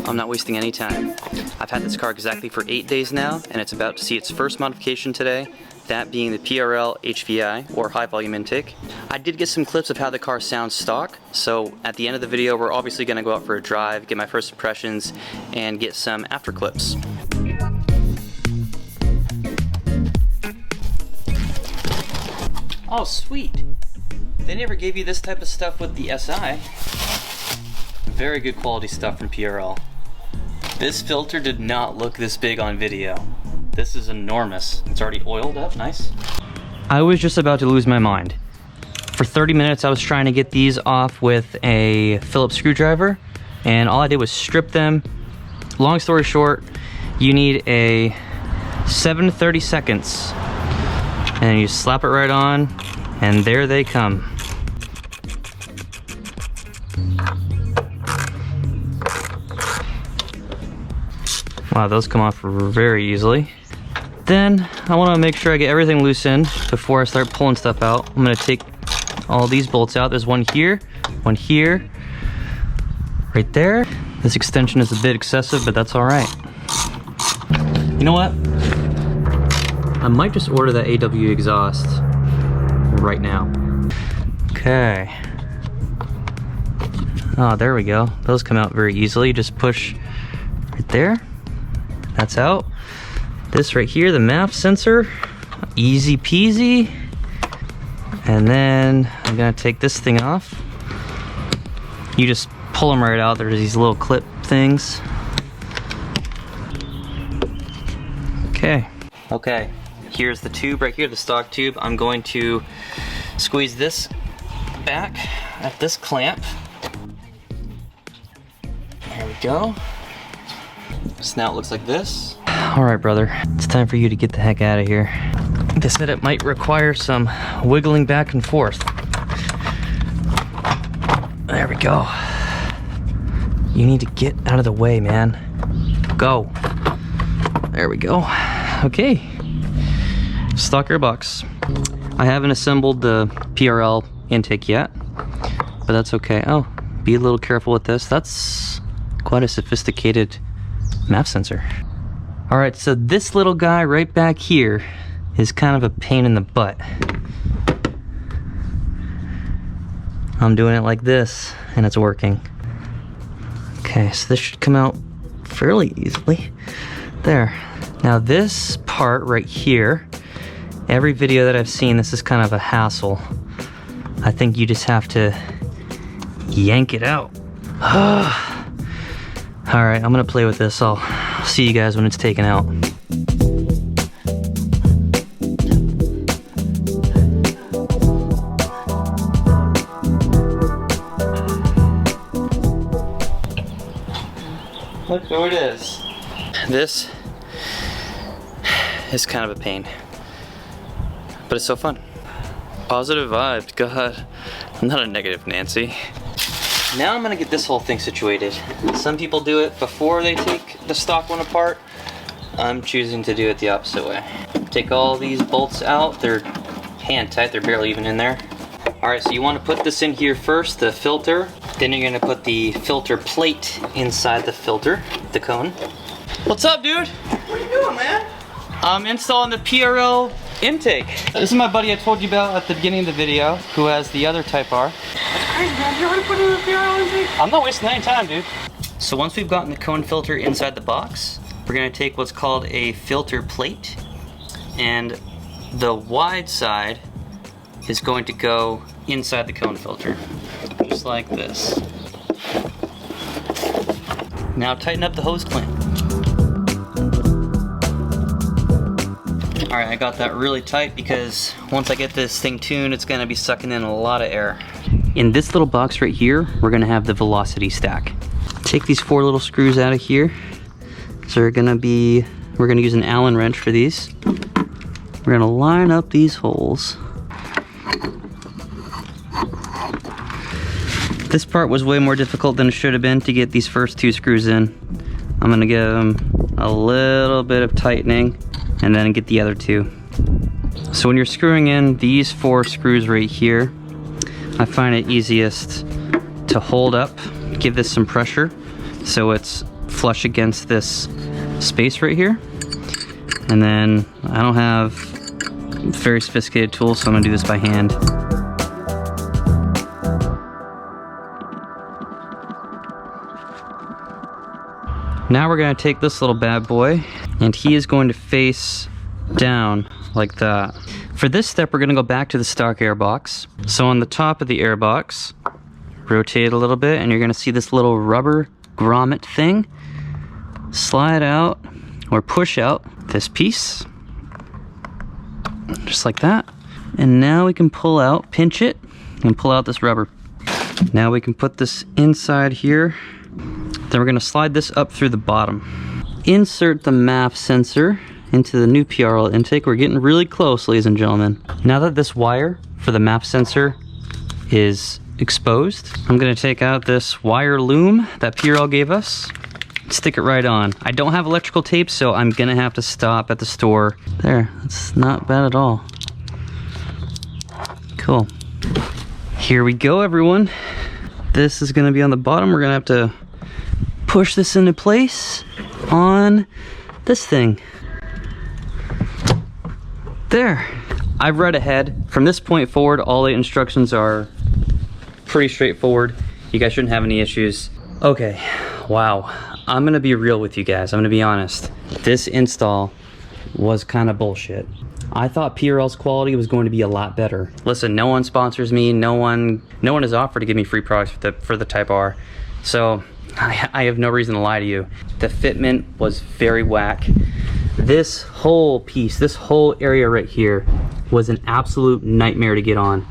I'm not wasting any time. I've had this car exactly for 8 days now, and it's about to see its first modification today, that being the PRL HVI, or high volume intake. I did get some clips of how the car sounds stock, so at the end of the video we're obviously going to go out for a drive, get my first impressions, and get some after clips. Oh sweet! They never gave you this type of stuff with the SI. Very good quality stuff from PRL. This filter did not look this big on video. This is enormous. It's already oiled up, nice. I was just about to lose my mind. For 30 minutes I was trying to get these off with a Phillips screwdriver, and all I did was strip them. Long story short, you need a 7 to 30 seconds. And you slap it right on, and there they come. Wow, those come off very easily. Then I want to make sure I get everything loose in before I start pulling stuff out. I'm going to take all these bolts out. There's one here, right there. This extension is a bit excessive, but that's all right. You know what? I might just order that AW exhaust right now. Okay. Oh, there we go. Those come out very easily. Just push right there. That's out. This right here, the MAF sensor, easy peasy. And then I'm gonna take this thing off. You just pull them right out. There's these little clip things. Okay. Here's the tube right here, the stock tube. I'm going to squeeze this back at this clamp. There we go. So now it looks like this. All right, brother, it's time for you to get the heck out of here. They said it might require some wiggling back and forth. There we go. You need to get out of the way, man. Go. There we go. Okay. Stock gearbox. I haven't assembled the PRL intake yet, but that's okay. Oh, be a little careful with this. That's quite a sophisticated MAF sensor. All right, so this little guy right back here is kind of a pain in the butt. I'm doing it like this, and it's working. Okay, so this should come out fairly easily. There. Now this part right here, every video that I've seen, this is kind of a hassle. I think you just have to yank it out. All right, I'm gonna play with this. I'll see you guys when it's taken out. Look who it is. This is kind of a pain, but it's so fun. Positive vibes, God. I'm not a negative Nancy. Now I'm gonna get this whole thing situated. Some people do it before they take the stock one apart. I'm choosing to do it the opposite way. Take all these bolts out. They're hand tight, they're barely even in there. All right, so you wanna put this in here first, the filter. Then you're gonna put the filter plate inside the filter, the cone. What's up, dude? What are you doing, man? I'm installing the PRL intake. This is my buddy I told you about at the beginning of the video, who has the other Type R. That's crazy, man. You already put in a PRL intake? I'm not wasting any time, dude. So once we've gotten the cone filter inside the box, we're gonna take what's called a filter plate, and the wide side is going to go inside the cone filter, just like this. Now tighten up the hose clamp. All right, I got that really tight because once I get this thing tuned, it's gonna be sucking in a lot of air. In this little box right here, we're gonna have the velocity stack. Take these 4 little screws out of here. So we're gonna use an Allen wrench for these. We're gonna line up these holes. This part was way more difficult than it should have been to get these first 2 screws in. I'm gonna give them a little bit of tightening and then get the other 2. So when you're screwing in these 4 screws right here, I find it easiest to hold up, give this some pressure so it's flush against this space right here. And then I don't have very sophisticated tools, so I'm gonna do this by hand. Now we're gonna take this little bad boy, and he is going to face down like that. For this step, we're gonna go back to the stock air box. So on the top of the air box, rotate a little bit, and you're gonna see this little rubber grommet thing. Slide out or push out this piece, just like that. And now we can pull out, pinch it, and pull out this rubber. Now we can put this inside here. Then we're gonna slide this up through the bottom. Insert the MAF sensor into the new PRL intake. We're getting really close, ladies and gentlemen. Now that this wire for the MAF sensor is exposed, I'm gonna take out this wire loom that PRL gave us, stick it right on. I don't have electrical tape, so I'm gonna have to stop at the store. There, that's not bad at all. Cool. Here we go, everyone. This is gonna be on the bottom. We're gonna have to push this into place on this thing. There. I've read ahead. From this point forward, all the instructions are pretty straightforward. You guys shouldn't have any issues. Okay, wow. I'm gonna be real with you guys. I'm gonna be honest. This install was kind of bullshit. I thought PRL's quality was going to be a lot better. Listen, no one sponsors me. No one has offered to give me free products for the Type R. So I have no reason to lie to you. The fitment was very whack. This whole piece, this whole area right here was an absolute nightmare to get on.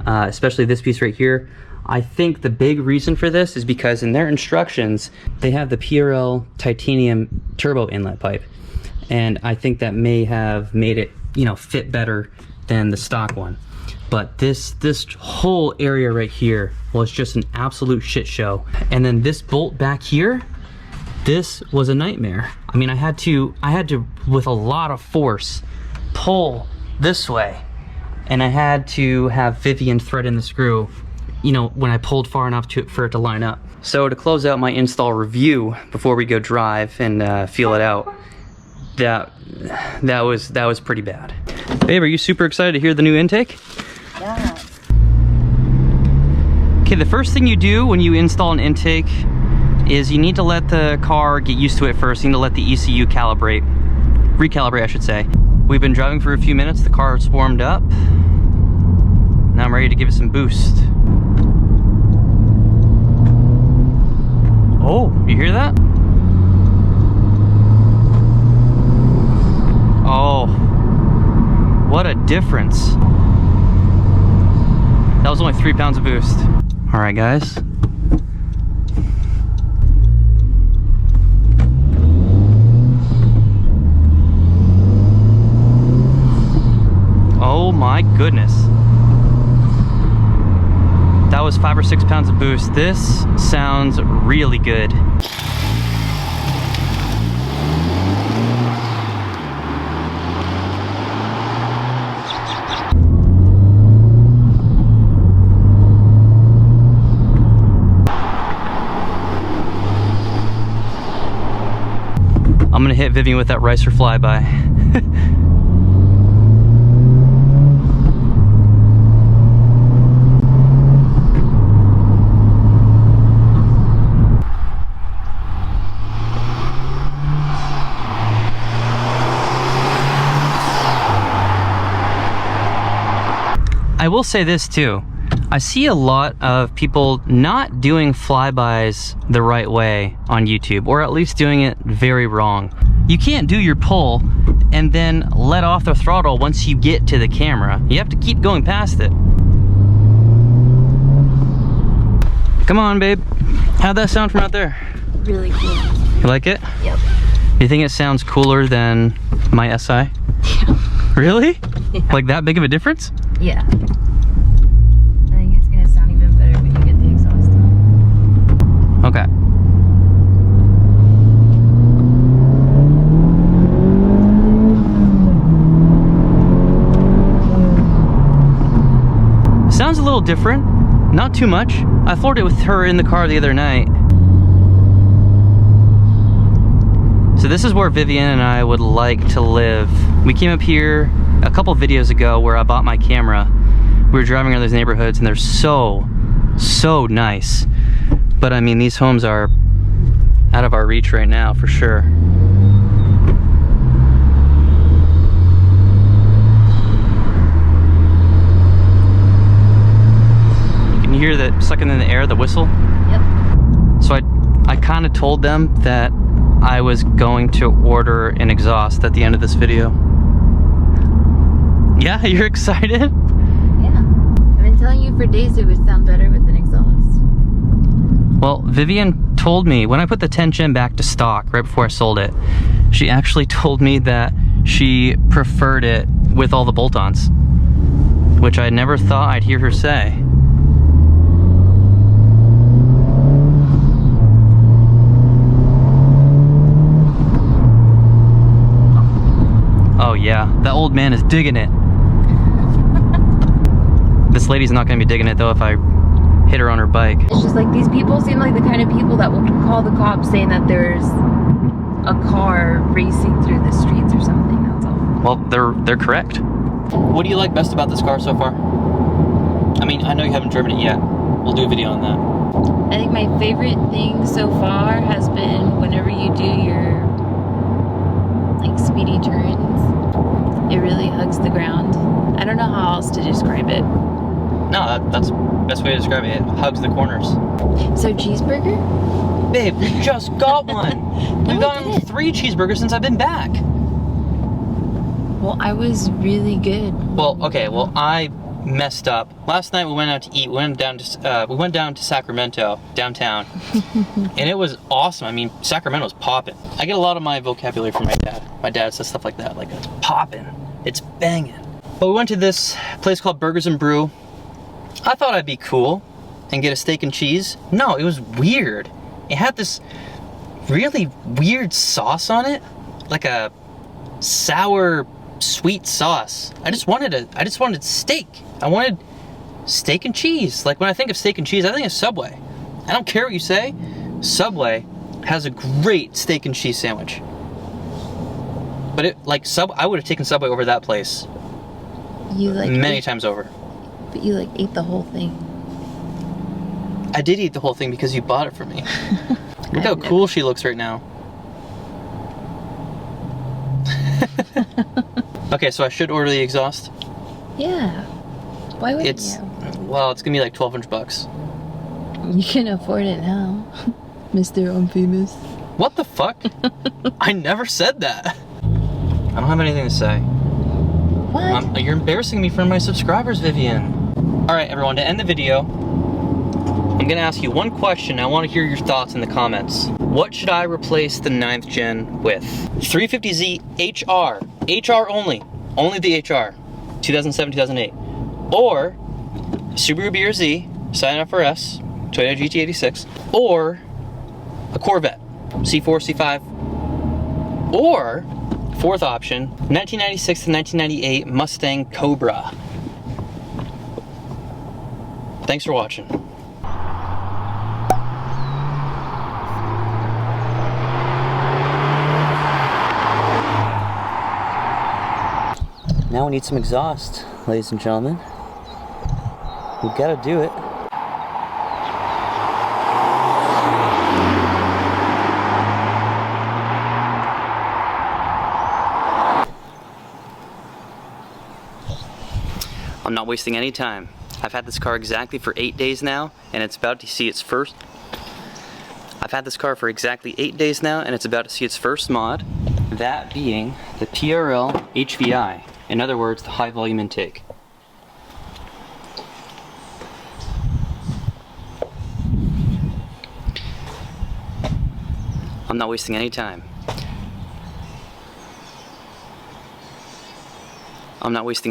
Especially this piece right here. I think the big reason for this is because in their instructions, they have the PRL titanium turbo inlet pipe. And I think that may have made it, you know, fit better than the stock one. But this whole area right here was just an absolute shit show. And then this bolt back here, this was a nightmare. I mean, I had to, with a lot of force, pull this way. And I had to have Vivian thread in the screw, you know, when I pulled far enough for it to line up. So to close out my install review before we go drive and feel it out, that was pretty bad. Babe, are you super excited to hear the new intake? Yeah. Okay, the first thing you do when you install an intake is you need to let the car get used to it first. You need to let the ECU recalibrate, I should say. We've been driving for a few minutes, the car is warmed up. Now I'm ready to give it some boost. Oh, you hear that? Oh, what a difference. That was only 3 pounds of boost. All right, guys. Oh my goodness. That was 5 or 6 pounds of boost. This sounds really good. I'm gonna hit Vivian with that ricer flyby. I will say this too. I see a lot of people not doing flybys the right way on YouTube, or at least doing it very wrong. You can't do your pull and then let off the throttle once you get to the camera. You have to keep going past it. Come on, babe. How'd that sound from out there? Really cool. You like it? Yep. You think it sounds cooler than my SI? Yeah. Really? Yeah. Like that big of a difference? Yeah. I think it's gonna sound even better when you get the exhaust on. Okay. Sounds a little different, not too much. I floored it with her in the car the other night. so this is where Vivian and I would like to live. We came up here a couple videos ago where I bought my camera. We were driving around those neighborhoods and they're so nice. But I mean, these homes are out of our reach right now for sure. You can hear that sucking in the air, the whistle. Yep. So I kind of told them that I was going to order an exhaust at the end of this video. Yeah, you're excited? Yeah. I've been telling you for days it would sound better with an exhaust. Well, Vivian told me when I put the 10 Gen back to stock right before I sold it, she actually told me that she preferred it with all the bolt-ons, which I never thought I'd hear her say. Oh yeah, that old man is digging it. This lady's not gonna be digging it though if I hit her on her bike. It's just like these people seem like the kind of people that will call the cops saying that there's a car racing through the streets or something, that's all. Well, they're correct. What do you like best about this car so far? I mean, I know you haven't driven it yet. We'll do a video on that. I think my favorite thing so far has been whenever you do your like speedy turns, it really hugs the ground. I don't know how else to describe it. No, that's the best way to describe it. It hugs the corners. So cheeseburger? Babe, we just got one. We've gotten 3 cheeseburgers since I've been back. Well, I was really good. Well, okay, well I messed up. Last night we went out to eat. We went down to Sacramento, downtown. And it was awesome. I mean, Sacramento's popping. I get a lot of my vocabulary from my dad. My dad says stuff like that, like it's popping, it's banging. But we went to this place called Burgers and Brew. I thought I'd be cool and get a steak and cheese. No, it was weird. It had this really weird sauce on it, like a sour, sweet sauce. I just wanted steak. I wanted steak and cheese. Like when I think of steak and cheese, I think of Subway. I don't care what you say. Subway has a great steak and cheese sandwich. But I would have taken Subway over that place. You like many times over. But you like ate the whole thing. I did eat the whole thing because you bought it for me. Look how cool she looks right now. Okay, so I should order the exhaust. Yeah. Why wouldn't you? Well, it's gonna be like $1,200. You can afford it now, Mr. Unfamous. What the fuck? I never said that. I don't have anything to say. What? You're embarrassing me in front of my subscribers, Vivian. Alright, everyone, to end the video, I'm gonna ask you one question. I want to hear your thoughts in the comments. What should I replace the 9th Gen with? 350Z HR. HR only. Only the HR. 2007, 2008. Or Subaru BRZ, Scion FRS, Toyota GT86, or a Corvette, C4, C5, or, fourth option, 1996 to 1998 Mustang Cobra. Thanks for watching. Now we need some exhaust, ladies and gentlemen. We've got to do it. I'm not wasting any time. I've had this car exactly for 8 days now, and it's about to see its first... I've had this car for exactly 8 days now, and it's about to see its first mod, that being the PRL HVI. In other words, the high volume intake. I'm not wasting any time. I'm not wasting any